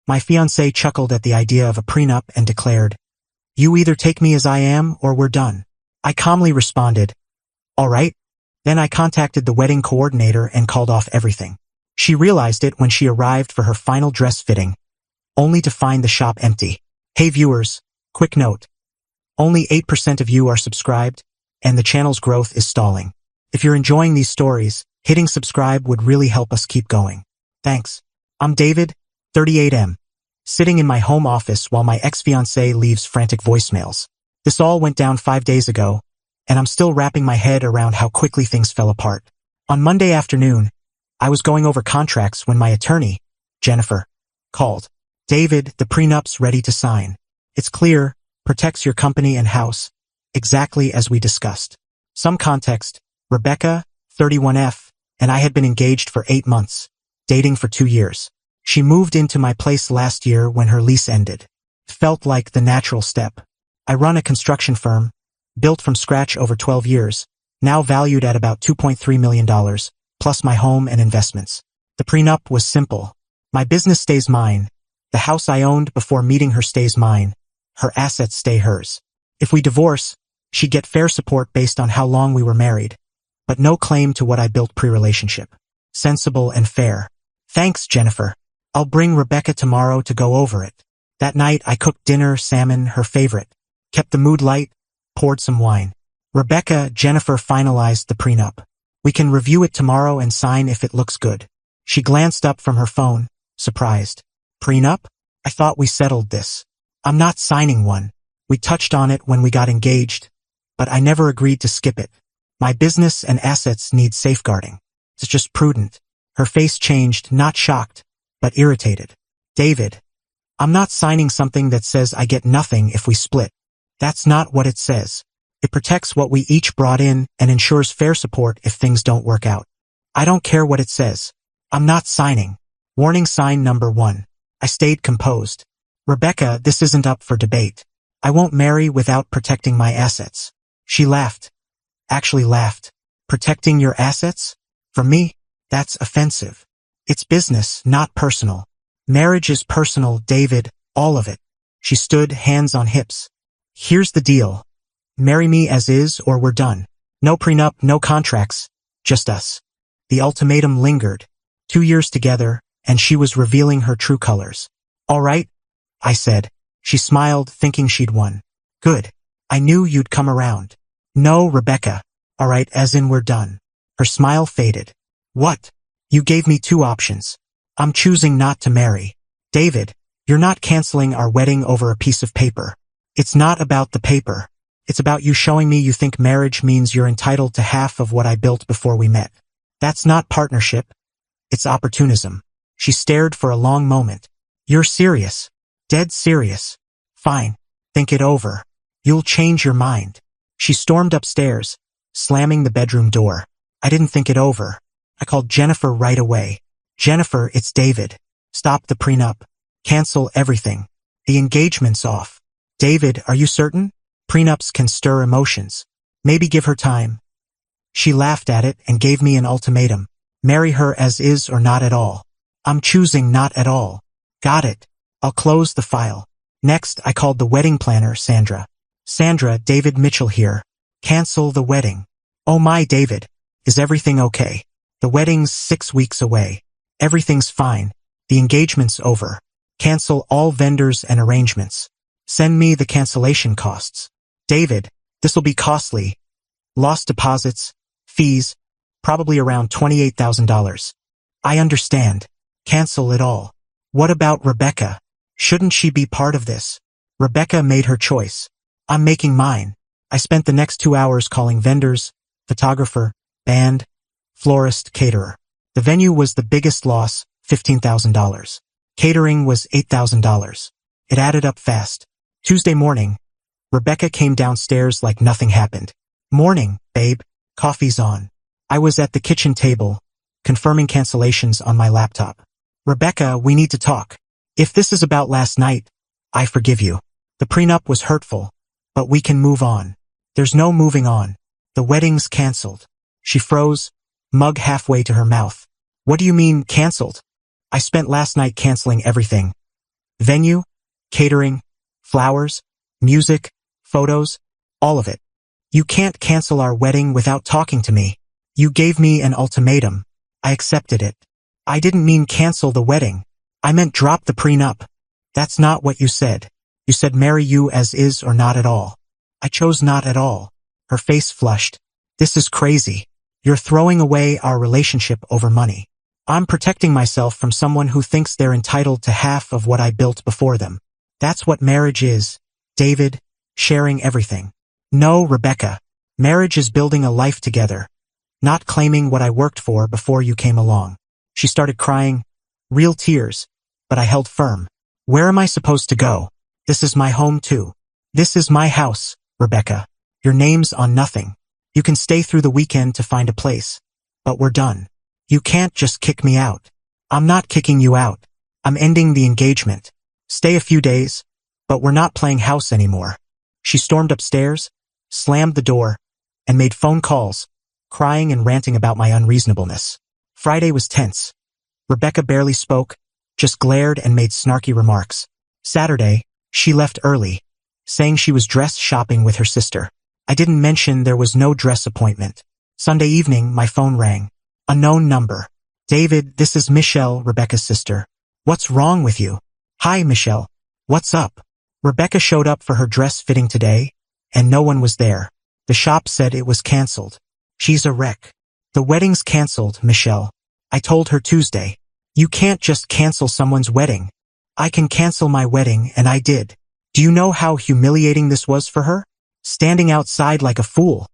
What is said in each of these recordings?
My fiancée chuckled at the idea of a prenup and declared, "You either take me as I am or we're done." I calmly responded, "All right." Then I contacted the wedding coordinator and called off everything. She realized it when she arrived for her final dress fitting, only to find the shop empty. Hey viewers, quick note. Only 8% of you are subscribed, and the channel's growth is stalling. If you're enjoying these stories, hitting subscribe would really help us keep going. Thanks. I'm David, 38M, sitting in my home office while my ex-fiancée leaves frantic voicemails. This all went down 5 days ago, and I'm still wrapping my head around how quickly things fell apart. On Monday afternoon, I was going over contracts when my attorney, Jennifer, called. "David, the prenup's ready to sign. It's clear, protects your company and house, exactly as we discussed." Some context: Rebecca, 31F, and I had been engaged for 8 months, dating for 2 years. She moved into my place last year when her lease ended. It felt like the natural step. I run a construction firm, built from scratch over 12 years, now valued at about $2.3 million, plus my home and investments. The prenup was simple. My business stays mine. The house I owned before meeting her stays mine. Her assets stay hers. If we divorce, she'd get fair support based on how long we were married, but no claim to what I built pre-relationship. Sensible and fair. Thanks, Jennifer. I'll bring Rebecca tomorrow to go over it. That night I cooked dinner, salmon, her favorite. Kept the mood light, poured some wine. Rebecca, Jennifer finalized the prenup. We can review it tomorrow and sign if it looks good. She glanced up from her phone, surprised. Prenup? I thought we settled this. I'm not signing one. We touched on it when we got engaged, but I never agreed to skip it. My business and assets need safeguarding. It's just prudent. Her face changed, not shocked, but irritated. David, I'm not signing something that says I get nothing if we split. That's not what it says. It protects what we each brought in and ensures fair support if things don't work out. I don't care what it says. I'm not signing. Warning sign number 1. I stayed composed. Rebecca, this isn't up for debate. I won't marry without protecting my assets. She laughed. Actually laughed. Protecting your assets? For me, that's offensive. It's business, not personal. Marriage is personal, David, all of it. She stood, hands on hips. Here's the deal. Marry me as is or we're done. No prenup, no contracts, just us. The ultimatum lingered. 2 years together, and she was revealing her true colors. All right, I said. She smiled, thinking she'd won. Good. I knew you'd come around. No, Rebecca. All right, as in we're done. Her smile faded. What? You gave me 2 options. I'm choosing not to marry. David, you're not canceling our wedding over a piece of paper. It's not about the paper. It's about you showing me you think marriage means you're entitled to half of what I built before we met. That's not partnership. It's opportunism. She stared for a long moment. You're serious. Dead serious. Fine. Think it over. You'll change your mind. She stormed upstairs, slamming the bedroom door. I didn't think it over. I called Jennifer right away. Jennifer, it's David. Stop the prenup. Cancel everything. The engagement's off. David, are you certain? Prenups can stir emotions. Maybe give her time. She laughed at it and gave me an ultimatum. Marry her as is or not at all. I'm choosing not at all. Got it. I'll close the file. Next, I called the wedding planner, Sandra. Sandra, David Mitchell here. Cancel the wedding. Oh my, David. Is everything okay? The wedding's 6 weeks away. Everything's fine. The engagement's over. Cancel all vendors and arrangements. Send me the cancellation costs. David, this'll be costly. Lost deposits, fees, probably around $28,000. I understand. Cancel it all. What about Rebecca? Shouldn't she be part of this? Rebecca made her choice. I'm making mine. I spent the next 2 hours calling vendors, photographer, band, florist, caterer. The venue was the biggest loss, $15,000. Catering was $8,000. It added up fast. Tuesday morning, Rebecca came downstairs like nothing happened. Morning, babe. Coffee's on. I was at the kitchen table, confirming cancellations on my laptop. Rebecca, we need to talk. If this is about last night, I forgive you. The prenup was hurtful, but we can move on. There's no moving on. The wedding's canceled. She froze, mug halfway to her mouth. What do you mean, canceled? I spent last night canceling everything. Venue, catering, flowers, music, photos, all of it. You can't cancel our wedding without talking to me. You gave me an ultimatum. I accepted it. I didn't mean cancel the wedding. I meant drop the prenup. That's not what you said. You said marry you as is or not at all. I chose not at all. Her face flushed. This is crazy. You're throwing away our relationship over money. I'm protecting myself from someone who thinks they're entitled to half of what I built before them. That's what marriage is, David, sharing everything. No, Rebecca. Marriage is building a life together, not claiming what I worked for before you came along. She started crying, real tears, but I held firm. Where am I supposed to go? This is my home too. This is my house, Rebecca. Your name's on nothing. You can stay through the weekend to find a place. But we're done. You can't just kick me out. I'm not kicking you out. I'm ending the engagement. Stay a few days, but we're not playing house anymore. She stormed upstairs, slammed the door, and made phone calls, crying and ranting about my unreasonableness. Friday was tense. Rebecca barely spoke, just glared and made snarky remarks. Saturday, she left early, saying she was dress shopping with her sister. I didn't mention there was no dress appointment. Sunday evening, my phone rang. Unknown number. David, this is Michelle, Rebecca's sister. What's wrong with you? Hi, Michelle. What's up? Rebecca showed up for her dress fitting today, and no one was there. The shop said it was canceled. She's a wreck. The wedding's canceled, Michelle. I told her Tuesday. You can't just cancel someone's wedding. I can cancel my wedding, and I did. Do you know how humiliating this was for her? Standing outside like a fool.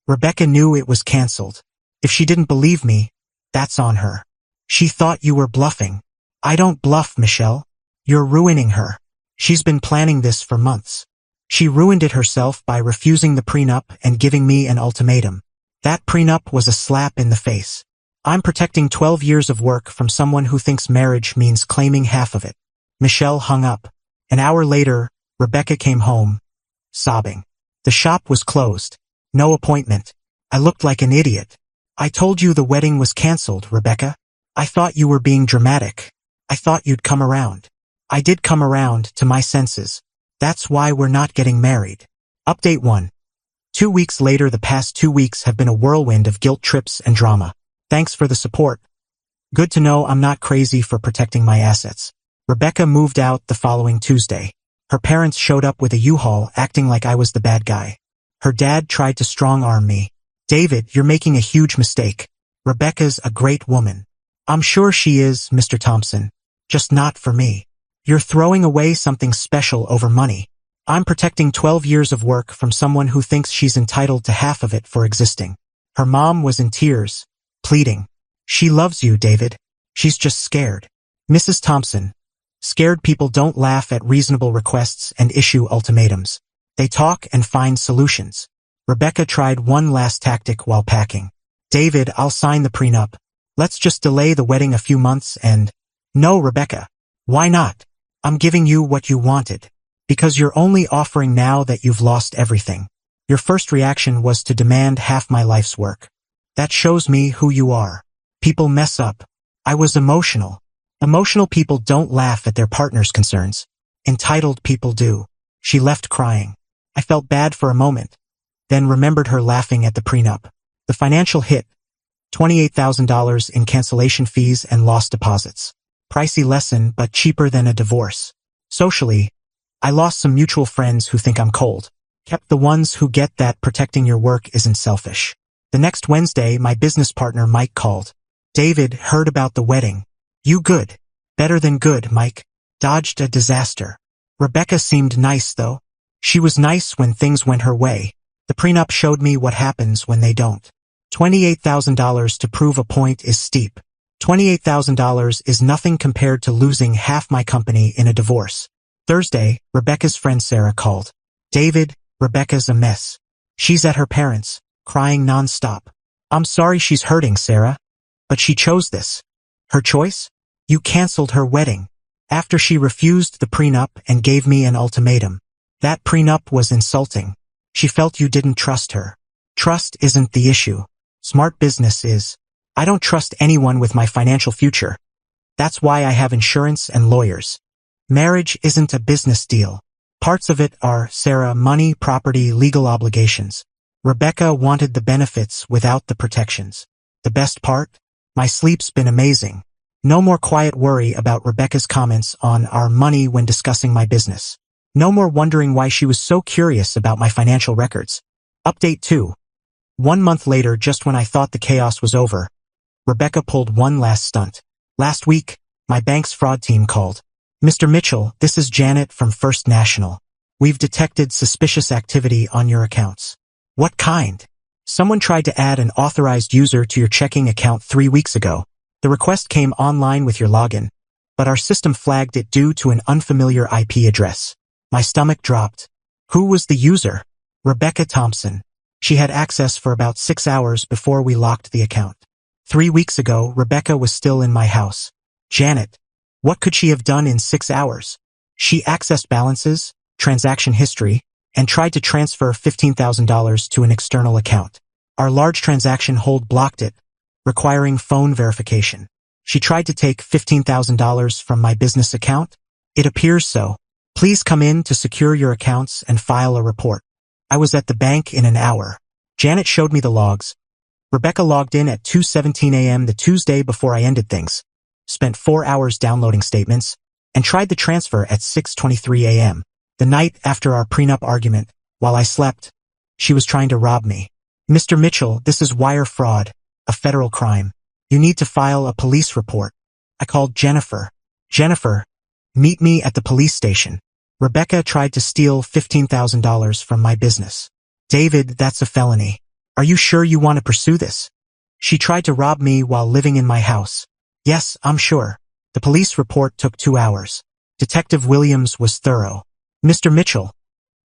Rebecca knew it was canceled. If she didn't believe me, that's on her. She thought you were bluffing. I don't bluff, Michelle. You're ruining her. She's been planning this for months. She ruined it herself by refusing the prenup and giving me an ultimatum. That prenup was a slap in the face. I'm protecting 12 years of work from someone who thinks marriage means claiming half of it. Michelle hung up. An hour later, Rebecca came home, sobbing. The shop was closed. No appointment. I looked like an idiot. I told you the wedding was canceled, Rebecca. I thought you were being dramatic. I thought you'd come around. I did come around to my senses. That's why we're not getting married. Update 1. 2 weeks later. The past 2 weeks have been a whirlwind of guilt trips and drama. Thanks for the support. Good to know I'm not crazy for protecting my assets. Rebecca moved out the following Tuesday. Her parents showed up with a U-Haul acting like I was the bad guy. Her dad tried to strong-arm me. David, you're making a huge mistake. Rebecca's a great woman. I'm sure she is, Mr. Thompson. Just not for me. You're throwing away something special over money. I'm protecting 12 years of work from someone who thinks she's entitled to half of it for existing. Her mom was in tears, pleading. She loves you, David. She's just scared. Mrs. Thompson. Scared people don't laugh at reasonable requests and issue ultimatums. They talk and find solutions. Rebecca tried one last tactic while packing. David, I'll sign the prenup. Let's just delay the wedding a few months and... No, Rebecca. Why not? I'm giving you what you wanted. Because you're only offering now that you've lost everything. Your first reaction was to demand half my life's work. That shows me who you are. People mess up. I was emotional. Emotional people don't laugh at their partner's concerns. Entitled people do. She left crying. I felt bad for a moment, then remembered her laughing at the prenup. The financial hit. $28,000 in cancellation fees and lost deposits. Pricey lesson, but cheaper than a divorce. Socially, I lost some mutual friends who think I'm cold. Kept the ones who get that protecting your work isn't selfish. The next Wednesday, my business partner Mike called. David, heard about the wedding. You good. Better than good, Mike. Dodged a disaster. Rebecca seemed nice, though. She was nice when things went her way. The prenup showed me what happens when they don't. $28,000 to prove a point is steep. $28,000 is nothing compared to losing half my company in a divorce. Thursday, Rebecca's friend Sarah called. David, Rebecca's a mess. She's at her parents', crying nonstop. I'm sorry she's hurting, Sarah. But she chose this. Her choice? You canceled her wedding. After she refused the prenup and gave me an ultimatum. That prenup was insulting. She felt you didn't trust her. Trust isn't the issue. Smart business is. I don't trust anyone with my financial future. That's why I have insurance and lawyers. Marriage isn't a business deal. Parts of it are, Sarah, money, property, legal obligations. Rebecca wanted the benefits without the protections. The best part? My sleep's been amazing. No more quiet worry about Rebecca's comments on our money when discussing my business. No more wondering why she was so curious about my financial records. Update 2. 1 month later, just when I thought the chaos was over, Rebecca pulled one last stunt. Last week, my bank's fraud team called. Mr. Mitchell, this is Janet from First National. We've detected suspicious activity on your accounts. What kind? Someone tried to add an authorized user to your checking account 3 weeks ago. The request came online with your login, but our system flagged it due to an unfamiliar IP address. My stomach dropped. Who was the user? Rebecca Thompson. She had access for about 6 hours before we locked the account. 3 weeks ago, Rebecca was still in my house. Janet. What could she have done in 6 hours? She accessed balances, transaction history, and tried to transfer $15,000 to an external account. Our large transaction hold blocked it, requiring phone verification. She tried to take $15,000 from my business account? It appears so. Please come in to secure your accounts and file a report. I was at the bank in an hour. Janet showed me the logs. Rebecca logged in at 2:17 a.m. the Tuesday before I ended things, spent 4 hours downloading statements, and tried the transfer at 6:23 a.m. The night after our prenup argument, while I slept. She was trying to rob me. Mr. Mitchell, this is wire fraud, a federal crime. You need to file a police report. I called Jennifer. Jennifer, meet me at the police station. Rebecca tried to steal $15,000 from my business. David, that's a felony. Are you sure you want to pursue this? She tried to rob me while living in my house. Yes, I'm sure. The police report took 2 hours. Detective Williams was thorough. Mr. Mitchell,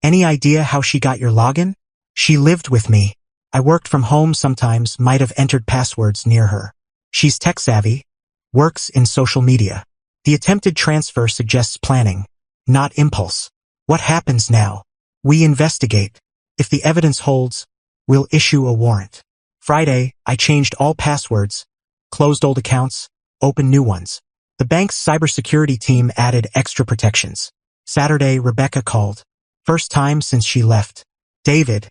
any idea how she got your login? She lived with me. I worked from home sometimes, might have entered passwords near her. She's tech-savvy, works in social media. The attempted transfer suggests planning, not impulse. What happens now? We investigate. If the evidence holds, we'll issue a warrant. Friday, I changed all passwords, closed old accounts, opened new ones. The bank's cybersecurity team added extra protections. Saturday, Rebecca called. First time since she left. David,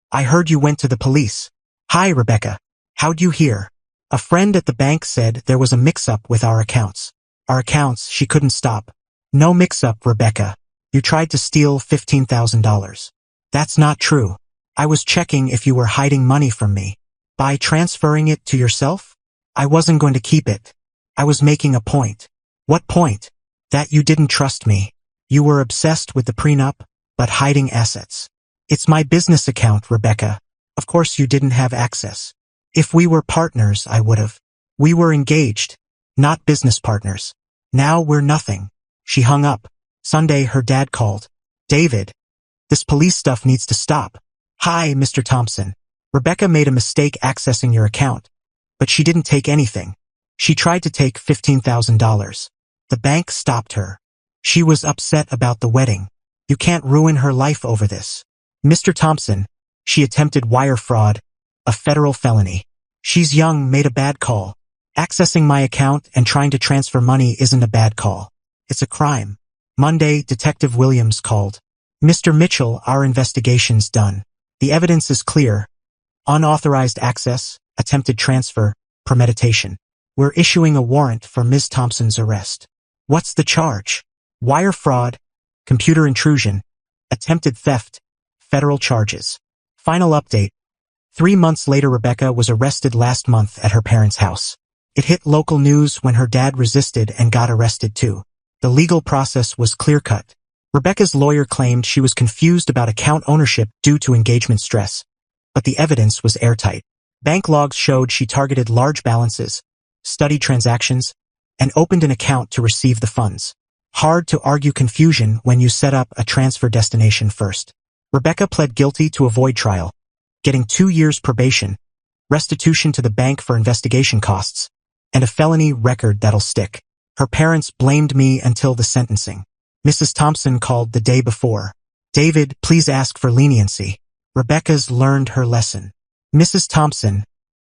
I heard you went to the police. Hi, Rebecca. How'd you hear? A friend at the bank said there was a mix-up with our accounts. Our accounts, she couldn't stop. No mix-up, Rebecca. You tried to steal $15,000. That's not true. I was checking if you were hiding money from me. By transferring it to yourself? I wasn't going to keep it. I was making a point. What point? That you didn't trust me. You were obsessed with the prenup, but hiding assets. It's my business account, Rebecca. Of course you didn't have access. If we were partners, I would've. We were engaged, not business partners. Now we're nothing. She hung up. Sunday, her dad called. David, this police stuff needs to stop. Hi, Mr. Thompson. Rebecca made a mistake accessing your account, but she didn't take anything. She tried to take $15,000. The bank stopped her. She was upset about the wedding. You can't ruin her life over this. Mr. Thompson, she attempted wire fraud, a federal felony. She's young, made a bad call. Accessing my account and trying to transfer money isn't a bad call. It's a crime. Monday, Detective Williams called. Mr. Mitchell, our investigation's done. The evidence is clear. Unauthorized access, attempted transfer, premeditation. We're issuing a warrant for Ms. Thompson's arrest. What's the charge? Wire fraud, computer intrusion, attempted theft, federal charges. Final update. 3 months later, Rebecca was arrested last month at her parents' house. It hit local news when her dad resisted and got arrested too. The legal process was clear-cut. Rebecca's lawyer claimed she was confused about account ownership due to engagement stress, but the evidence was airtight. Bank logs showed she targeted large balances, studied transactions, and opened an account to receive the funds. Hard to argue confusion when you set up a transfer destination first. Rebecca pled guilty to avoid trial, getting 2 years probation, restitution to the bank for investigation costs, and a felony record that'll stick. Her parents blamed me until the sentencing. Mrs. Thompson called the day before. David, please ask for leniency. Rebecca's learned her lesson. Mrs. Thompson,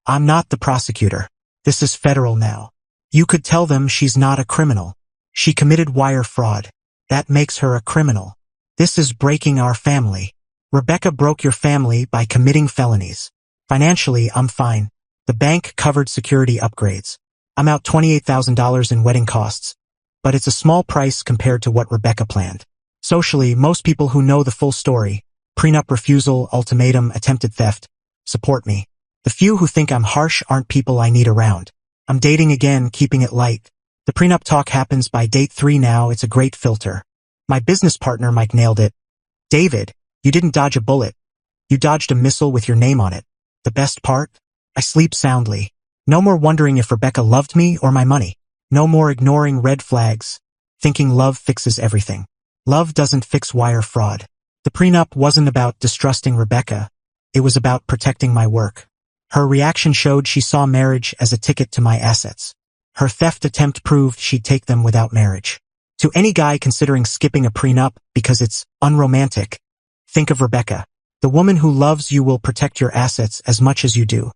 I'm not the prosecutor. This is federal now. You could tell them she's not a criminal. She committed wire fraud. That makes her a criminal. This is breaking our family. Rebecca broke your family by committing felonies. Financially, I'm fine. The bank covered security upgrades. I'm out $28,000 in wedding costs. But it's a small price compared to what Rebecca planned. Socially, most people who know the full story, prenup refusal, ultimatum, attempted theft, support me. The few who think I'm harsh aren't people I need around. I'm dating again, keeping it light. The prenup talk happens by date 3 now, it's a great filter. My business partner Mike nailed it. David, you didn't dodge a bullet. You dodged a missile with your name on it. The best part? I sleep soundly. No more wondering if Rebecca loved me or my money. No more ignoring red flags, thinking love fixes everything. Love doesn't fix wire fraud. The prenup wasn't about distrusting Rebecca. It was about protecting my work. Her reaction showed she saw marriage as a ticket to my assets. Her theft attempt proved she'd take them without marriage. To any guy considering skipping a prenup because it's unromantic, think of Rebecca. The woman who loves you will protect your assets as much as you do,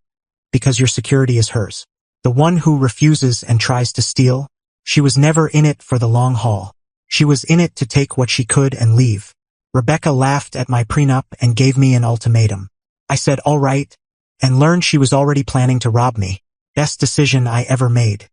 because your security is hers. The one who refuses and tries to steal, she was never in it for the long haul. She was in it to take what she could and leave. Rebecca laughed at my prenup and gave me an ultimatum. I said all right, and learned she was already planning to rob me. Best decision I ever made.